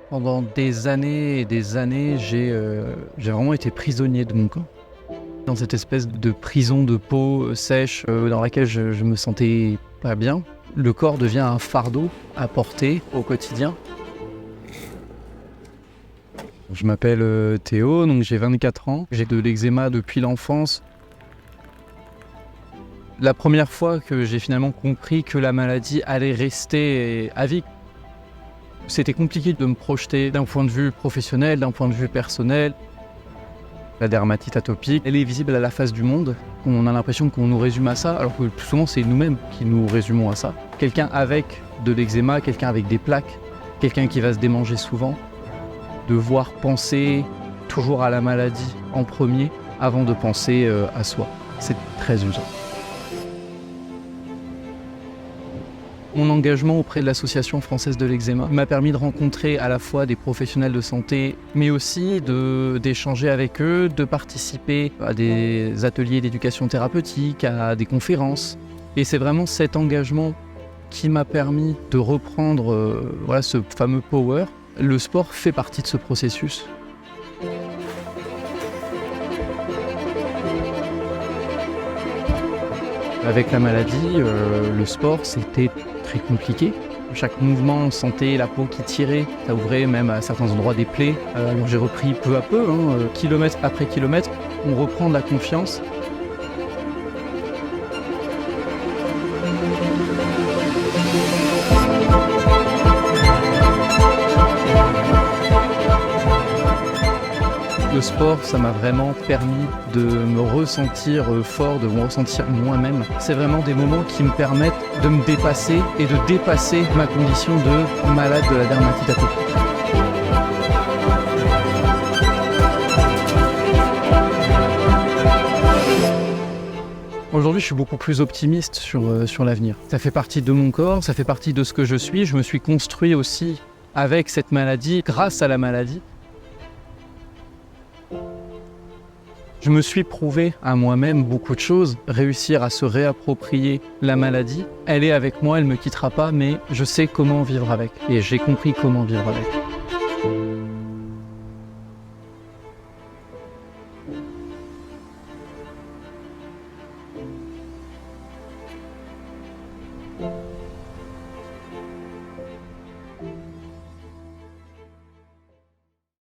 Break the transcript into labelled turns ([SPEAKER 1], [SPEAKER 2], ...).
[SPEAKER 1] Pendant des années et des années, j'ai vraiment été prisonnier de mon corps. Dans cette espèce de prison de peau sèche dans laquelle je me sentais pas bien. Le corps devient un fardeau à porter au quotidien. Je m'appelle Théo, donc j'ai 24 ans. J'ai de l'eczéma depuis l'enfance. La première fois que j'ai finalement compris que la maladie allait rester à vie, c'était compliqué de me projeter d'un point de vue professionnel, d'un point de vue personnel. La dermatite atopique, elle est visible à la face du monde. On a l'impression qu'on nous résume à ça, alors que le plus souvent c'est nous-mêmes qui nous résumons à ça. Quelqu'un avec de l'eczéma, quelqu'un avec des plaques, quelqu'un qui va se démanger souvent, devoir penser toujours à la maladie en premier avant de penser à soi. C'est très usant. Mon engagement auprès de l'Association française de l'eczéma m'a permis de rencontrer à la fois des professionnels de santé, mais aussi d'échanger avec eux, de participer à des ateliers d'éducation thérapeutique, à des conférences. Et c'est vraiment cet engagement qui m'a permis de reprendre ce fameux power. Le sport fait partie de ce processus. Avec la maladie, le sport, c'était très compliqué. Chaque mouvement, on sentait la peau qui tirait, ça ouvrait même à certains endroits des plaies. Alors j'ai repris peu à peu, kilomètre après kilomètre, on reprend de la confiance. Le sport, ça m'a vraiment permis de me ressentir fort, de me ressentir moi-même. C'est vraiment des moments qui me permettent de me dépasser et de dépasser ma condition de malade de la dermatite atopique. Aujourd'hui, je suis beaucoup plus optimiste sur l'avenir. Ça fait partie de mon corps, ça fait partie de ce que je suis. Je me suis construit aussi avec cette maladie, grâce à la maladie. Je me suis prouvé à moi-même beaucoup de choses, réussir à se réapproprier la maladie. Elle est avec moi, elle ne me quittera pas, mais je sais comment vivre avec. Et j'ai compris comment vivre avec.